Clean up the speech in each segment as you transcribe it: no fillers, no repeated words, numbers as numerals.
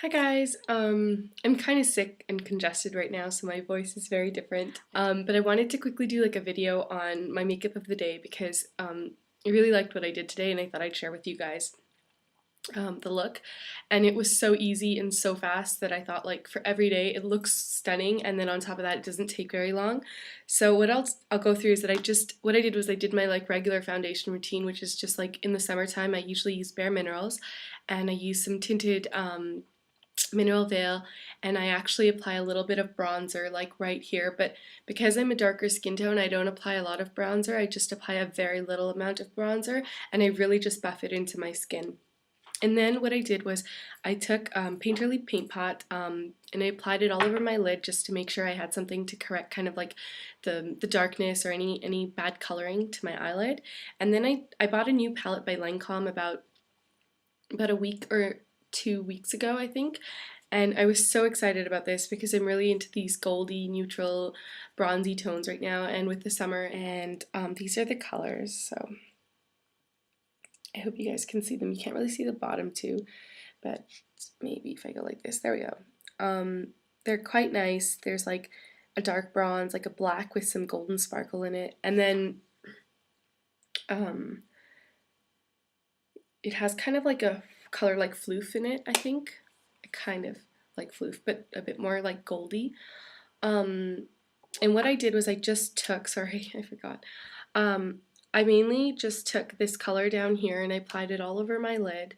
Hi guys, I'm kind of sick and congested right now, so my voice is very different. But I wanted to quickly do like a video on my makeup of the day because I really liked what I did today and I thought I'd share with you guys the look. And it was so easy and so fast that I thought like for every day it looks stunning, and then on top of that it doesn't take very long. So what else I'll go through is that what I did was I did my like regular foundation routine, which is just like in the summertime I usually use Bare Minerals, and I use some tinted mineral veil, and I actually apply a little bit of bronzer like right here, but because I'm a darker skin tone I don't apply a lot of bronzer. I just apply a very little amount of bronzer and I really just buff it into my skin. And then what I did was I took Painterly Paint Pot, and I applied it all over my lid just to make sure I had something to correct kind of like the darkness or any bad coloring to my eyelid. And then I bought a new palette by Lancome about a week or 2 weeks ago, I think. And I was so excited about this because I'm really into these goldy, neutral, bronzy tones right now and with the summer. And these are the colors. So I hope you guys can see them. You can't really see the bottom too, but maybe if I go like this, there we go. They're quite nice. There's like a dark bronze, like a black with some golden sparkle in it. And then it has kind of like a color like floof in it, I think. Kind of like floof, but a bit more like goldy. And what I did was I just took, sorry, I forgot. I mainly just took this color down here and I applied it all over my lid,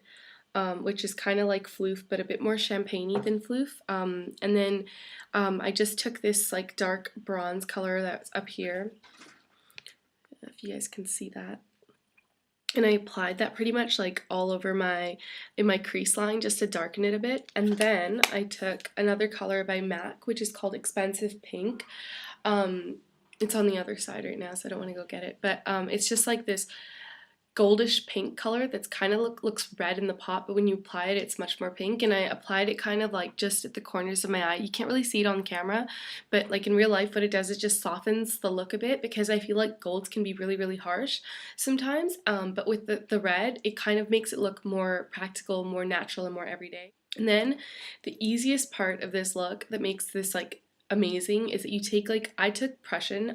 which is kind of like floof, but a bit more champagne-y than floof. And then I just took this like dark bronze color that's up here, if you guys can see that. And I applied that pretty much like all over in my crease line just to darken it a bit. And then I took another color by MAC, which is called Expensive Pink. It's on the other side right now, so I don't want to go get it. But it's just like this goldish pink color that's kind of looks red in the pot, but when you apply it, it's much more pink. And I applied it kind of like just at the corners of my eye. You can't really see it on camera, but like in real life, what it does is just softens the look a bit because I feel like golds can be really, really harsh sometimes. But with the red, it kind of makes it look more practical, more natural, and more everyday. And then the easiest part of this look that makes this like amazing is that you take like I took Prussian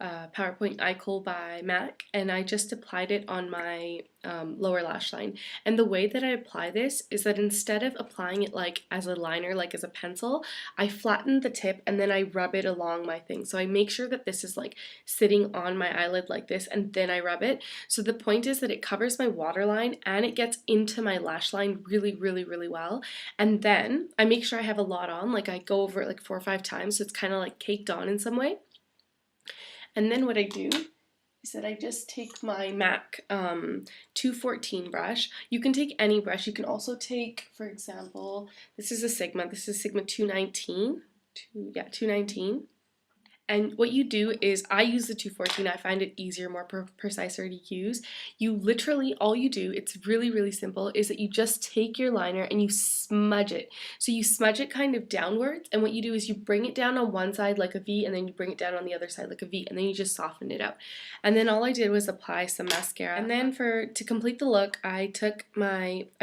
PowerPoint Eye Kohl by MAC, and I just applied it on my lower lash line. And the way that I apply this is that instead of applying it like as a liner, like as a pencil, I flatten the tip and then I rub it along my thing. So I make sure that this is like sitting on my eyelid like this, and then I rub it. So the point is that it covers my waterline and it gets into my lash line really, really, really well. And then I make sure I have a lot on, like I go over it like 4 or 5 times so it's kind of like caked on in some way. And then what I do is that I just take my MAC 214 brush. You can take any brush. You can also take, for example, this is Sigma 219. 219. And what you do is, I use the 214, I find it easier, more precise to use. You literally, all you do, it's really, really simple, is that you just take your liner and you smudge it. So you smudge it kind of downwards, and what you do is you bring it down on one side like a V, and then you bring it down on the other side like a V, and then you just soften it out. And then all I did was apply some mascara. And then to complete the look, I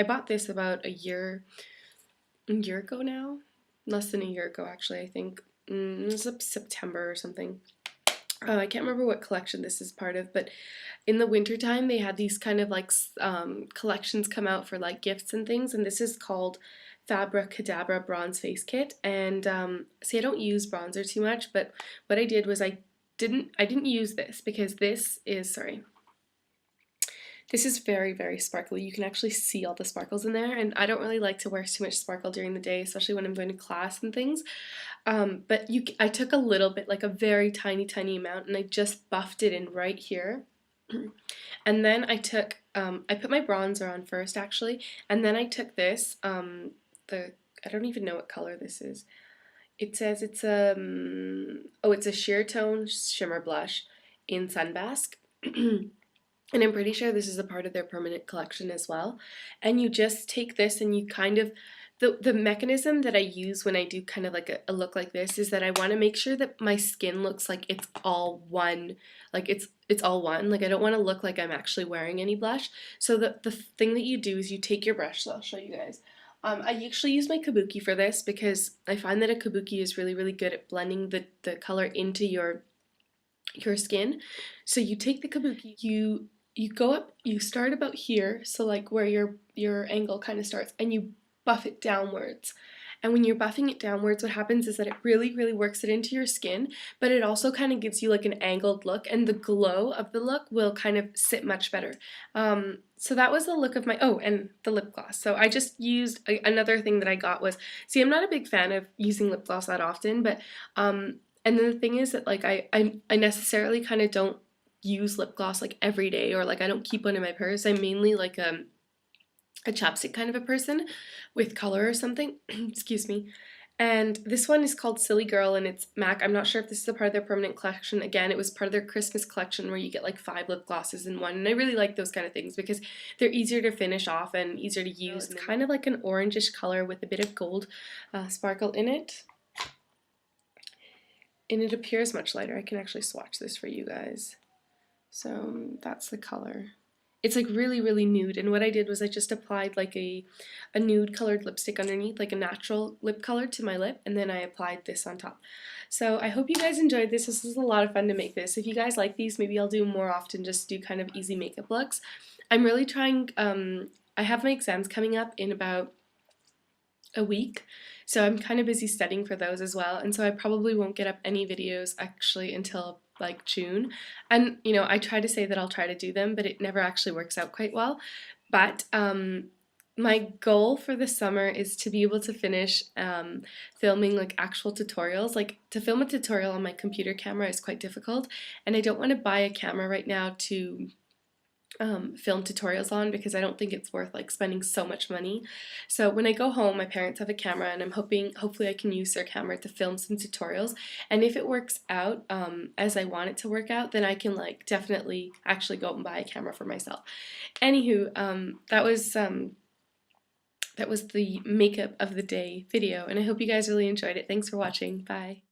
bought this about a year ago now? Less than a year ago actually, I think. It was September or something. I can't remember what collection this is part of, but in the wintertime they had these kind of like collections come out for like gifts and things, and this is called Fabra Cadabra Bronze Face Kit. And see, I don't use bronzer too much, but what I did was I didn't use this because this is, sorry, this is very, very sparkly. You can actually see all the sparkles in there, and I don't really like to wear too much sparkle during the day, especially when I'm going to class and things. But I took a little bit, like a very tiny, tiny amount, and I just buffed it in right here. And then I put my bronzer on first actually, and then I took this, I don't even know what color this is. It says it's it's a sheer tone shimmer blush in Sunbask. And I'm pretty sure this is a part of their permanent collection as well. And you just take this and you kind of, the mechanism that I use when I do kind of like a look like this is that I want to make sure that my skin looks like it's all one, like it's all one. Like I don't want to look like I'm actually wearing any blush. So the thing that you do is you take your brush, so I'll show you guys. I usually use my Kabuki for this because I find that a Kabuki is really, really good at blending the color into your skin. So you take the Kabuki, you go up, you start about here, so like where your angle kind of starts, and you buff it downwards. And when you're buffing it downwards, what happens is that it really, really works it into your skin, but it also kind of gives you like an angled look, and the glow of the look will kind of sit much better. So that was the look of my, oh, and the lip gloss. So I just used, another thing that I got was, see, I'm not a big fan of using lip gloss that often, but, and then the thing is that like I necessarily kind of don't use lip gloss like every day, or like I don't keep one in my purse. I'm mainly like a chapstick kind of a person with color or something. Excuse me. And this one is called Silly Girl, and it's MAC. I'm not sure if this is a part of their permanent collection. Again, it was part of their Christmas collection where you get like 5 lip glosses in one. And I really like those kind of things because they're easier to finish off and easier to use. It's kind of like an orangish color with a bit of gold sparkle in it. And it appears much lighter. I can actually swatch this for you guys. So that's the color. It's like really, really nude, and what I did was I just applied like a nude colored lipstick underneath, like a natural lip color to my lip, and then I applied this on top. So I hope you guys enjoyed this. This was a lot of fun to make this. If you guys like these, maybe I'll do more often, just do kind of easy makeup looks. I'm really trying, I have my exams coming up in about a week, so I'm kind of busy studying for those as well, and so I probably won't get up any videos actually until like June. And you know, I try to say that I'll try to do them, but it never actually works out quite well. But my goal for the summer is to be able to finish filming like actual tutorials. Like, to film a tutorial on my computer camera is quite difficult, and I don't want to buy a camera right now to film tutorials on, because I don't think it's worth like spending so much money. So when I go home, my parents have a camera, and I'm hopefully I can use their camera to film some tutorials, and if it works out as I want it to work out, then I can like definitely actually go out and buy a camera for myself. Anywho, that was the makeup of the day video, and I hope you guys really enjoyed it. Thanks for watching. Bye.